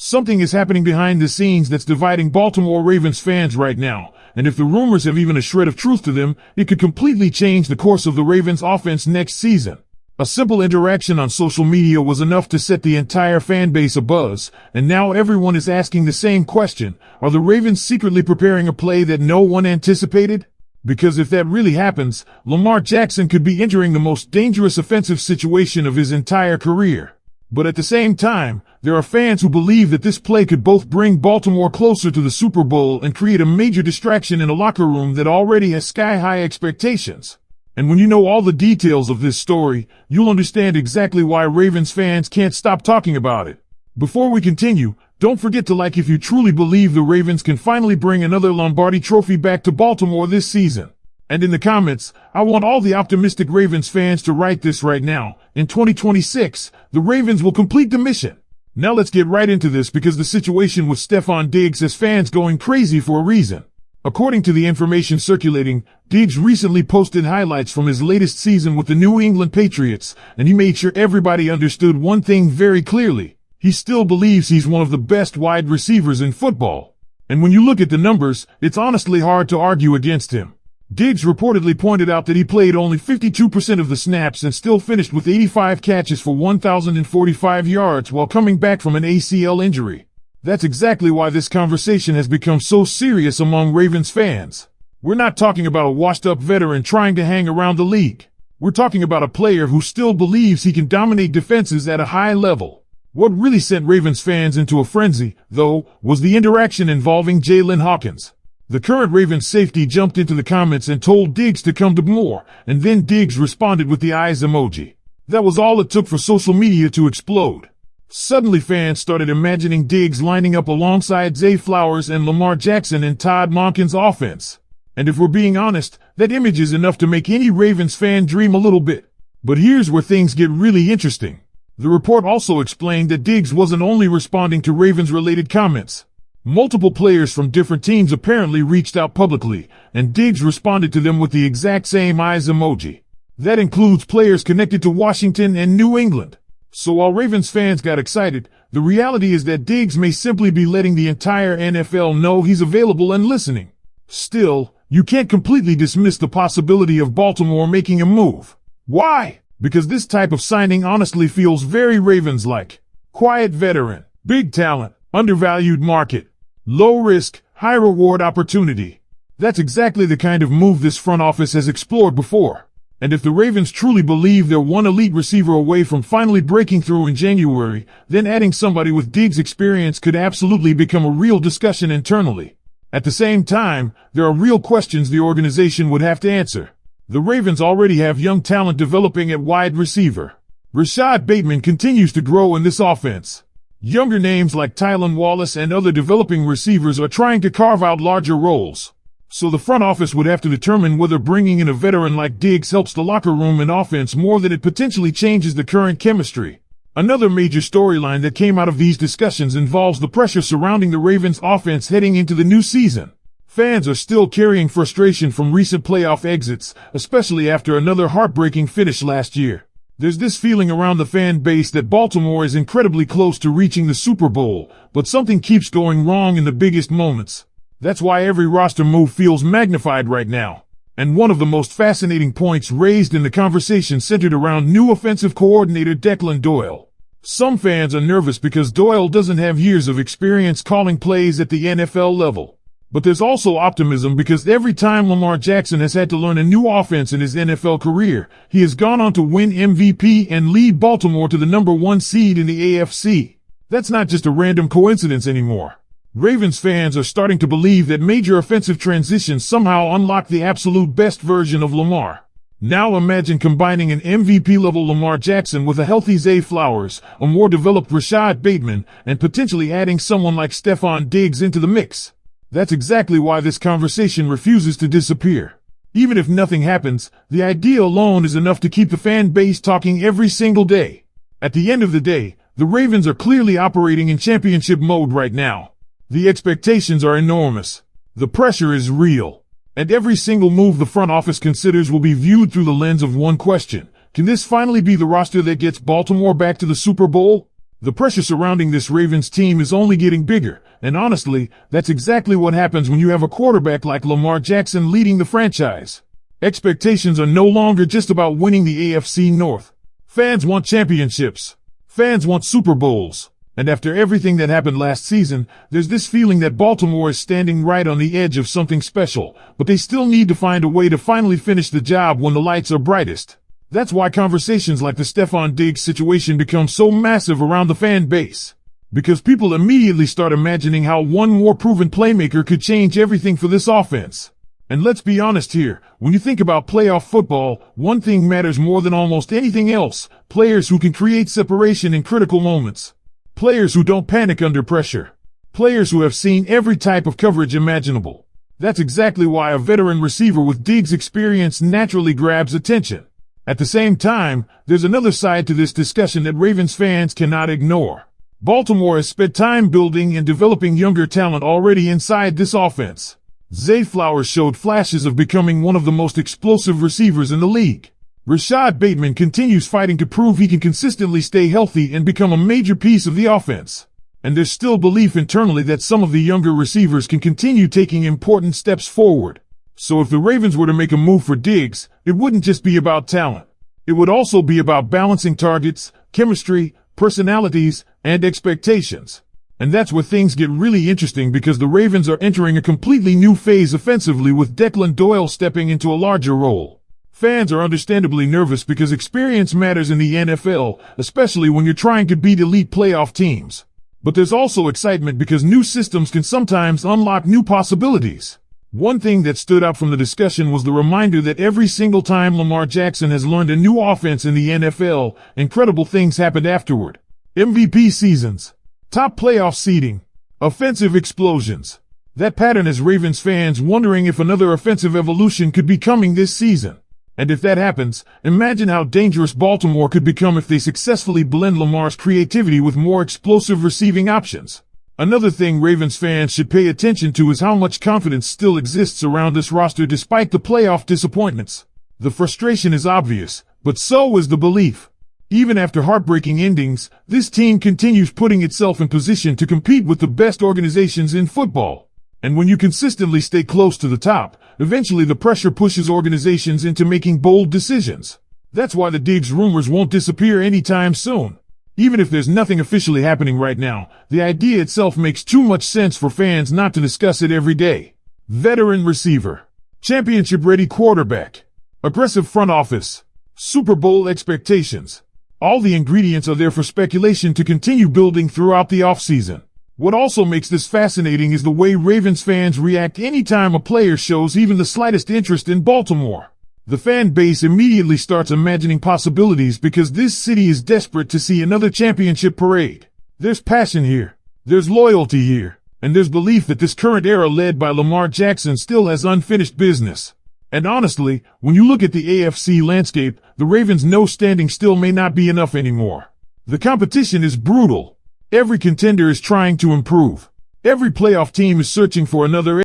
Something is happening behind the scenes that's dividing Baltimore Ravens fans right now, and if the rumors have even a shred of truth to them, it could completely change the course of the Ravens offense next season. A simple interaction on social media was enough to set the entire fan base abuzz, and now everyone is asking the same question: are the Ravens secretly preparing a play that no one anticipated? Because if that really happens, Lamar Jackson could be entering the most dangerous offensive situation of his entire career. But at the same time, there are fans who believe that this play could both bring Baltimore closer to the Super Bowl and create a major distraction in a locker room that already has sky-high expectations. And when you know all the details of this story, you'll understand exactly why Ravens fans can't stop talking about it. Before we continue, don't forget to like if you truly believe the Ravens can finally bring another Lombardi trophy back to Baltimore this season. And in the comments, I want all the optimistic Ravens fans to write this right now. In 2026, the Ravens will complete the mission. Now let's get right into this, because the situation with Stefon Diggs has fans going crazy for a reason. According to the information circulating, Diggs recently posted highlights from his latest season with the New England Patriots, and he made sure everybody understood one thing very clearly. He still believes he's one of the best wide receivers in football. And when you look at the numbers, it's honestly hard to argue against him. Diggs reportedly pointed out that he played only 52% of the snaps and still finished with 85 catches for 1,045 yards while coming back from an ACL injury. That's exactly why this conversation has become so serious among Ravens fans. We're not talking about a washed-up veteran trying to hang around the league. We're talking about a player who still believes he can dominate defenses at a high level. What really sent Ravens fans into a frenzy, though, was the interaction involving Jalen Hawkins. The current Ravens safety jumped into the comments and told Diggs to come to more, and then Diggs responded with the eyes emoji. That was all it took for social media to explode. Suddenly fans started imagining Diggs lining up alongside Zay Flowers and Lamar Jackson in Todd Monken's offense. And if we're being honest, that image is enough to make any Ravens fan dream a little bit. But here's where things get really interesting. The report also explained that Diggs wasn't only responding to Ravens-related comments. Multiple players from different teams apparently reached out publicly, and Diggs responded to them with the exact same eyes emoji. That includes players connected to Washington and New England. So while Ravens fans got excited, the reality is that Diggs may simply be letting the entire NFL know he's available and listening. Still, you can't completely dismiss the possibility of Baltimore making a move. Why? Because this type of signing honestly feels very Ravens-like. Quiet veteran, big talent, undervalued market, low risk, high reward opportunity. That's exactly the kind of move this front office has explored before. And if the Ravens truly believe they're one elite receiver away from finally breaking through in January, then adding somebody with Diggs' experience could absolutely become a real discussion internally. At the same time, there are real questions the organization would have to answer. The Ravens already have young talent developing at wide receiver. Rashad Bateman continues to grow in this offense. Younger names like Tylan Wallace and other developing receivers are trying to carve out larger roles. So the front office would have to determine whether bringing in a veteran like Diggs helps the locker room and offense more than it potentially changes the current chemistry. Another major storyline that came out of these discussions involves the pressure surrounding the Ravens offense heading into the new season. Fans are still carrying frustration from recent playoff exits, especially after another heartbreaking finish last year. There's this feeling around the fan base that Baltimore is incredibly close to reaching the Super Bowl, but something keeps going wrong in the biggest moments. That's why every roster move feels magnified right now. And one of the most fascinating points raised in the conversation centered around new offensive coordinator Declan Doyle. Some fans are nervous because Doyle doesn't have years of experience calling plays at the NFL level. But there's also optimism because every time Lamar Jackson has had to learn a new offense in his NFL career, he has gone on to win MVP and lead Baltimore to the #1 seed in the AFC. That's not just a random coincidence anymore. Ravens fans are starting to believe that major offensive transitions somehow unlock the absolute best version of Lamar. Now imagine combining an MVP-level Lamar Jackson with a healthy Zay Flowers, a more developed Rashad Bateman, and potentially adding someone like Stefon Diggs into the mix. That's exactly why this conversation refuses to disappear. Even if nothing happens, the idea alone is enough to keep the fan base talking every single day. At the end of the day, the Ravens are clearly operating in championship mode right now. The expectations are enormous. The pressure is real. And every single move the front office considers will be viewed through the lens of one question. Can this finally be the roster that gets Baltimore back to the Super Bowl? The pressure surrounding this Ravens team is only getting bigger, and honestly, that's exactly what happens when you have a quarterback like Lamar Jackson leading the franchise. Expectations are no longer just about winning the AFC North. Fans want championships. Fans want Super Bowls. And after everything that happened last season, there's this feeling that Baltimore is standing right on the edge of something special, but they still need to find a way to finally finish the job when the lights are brightest. That's why conversations like the Stefon Diggs situation become so massive around the fan base. Because people immediately start imagining how one more proven playmaker could change everything for this offense. And let's be honest here, when you think about playoff football, one thing matters more than almost anything else: players who can create separation in critical moments. Players who don't panic under pressure. Players who have seen every type of coverage imaginable. That's exactly why a veteran receiver with Diggs' experience naturally grabs attention. At the same time, there's another side to this discussion that Ravens fans cannot ignore. Baltimore has spent time building and developing younger talent already inside this offense. Zay Flowers showed flashes of becoming one of the most explosive receivers in the league. Rashad Bateman continues fighting to prove he can consistently stay healthy and become a major piece of the offense. And there's still belief internally that some of the younger receivers can continue taking important steps forward. So if the Ravens were to make a move for Diggs, it wouldn't just be about talent. It would also be about balancing targets, chemistry, personalities, and expectations. And that's where things get really interesting, because the Ravens are entering a completely new phase offensively with Declan Doyle stepping into a larger role. Fans are understandably nervous because experience matters in the NFL, especially when you're trying to beat elite playoff teams. But there's also excitement because new systems can sometimes unlock new possibilities. One thing that stood out from the discussion was the reminder that every single time Lamar Jackson has learned a new offense in the NFL, incredible things happened afterward. MVP seasons, top playoff seeding, offensive explosions. That pattern has Ravens fans wondering if another offensive evolution could be coming this season. And if that happens, imagine how dangerous Baltimore could become if they successfully blend Lamar's creativity with more explosive receiving options. Another thing Ravens fans should pay attention to is how much confidence still exists around this roster despite the playoff disappointments. The frustration is obvious, but so is the belief. Even after heartbreaking endings, this team continues putting itself in position to compete with the best organizations in football. And when you consistently stay close to the top, eventually the pressure pushes organizations into making bold decisions. That's why the Diggs rumors won't disappear anytime soon. Even if there's nothing officially happening right now, the idea itself makes too much sense for fans not to discuss it every day. Veteran receiver, championship-ready quarterback, aggressive front office, Super Bowl expectations. All the ingredients are there for speculation to continue building throughout the offseason. What also makes this fascinating is the way Ravens fans react anytime a player shows even the slightest interest in Baltimore. The fan base immediately starts imagining possibilities because this city is desperate to see another championship parade. There's passion here, there's loyalty here, and there's belief that this current era led by Lamar Jackson still has unfinished business. And honestly, when you look at the AFC landscape, the Ravens know standing still may not be enough anymore. The competition is brutal. Every contender is trying to improve. Every playoff team is searching for another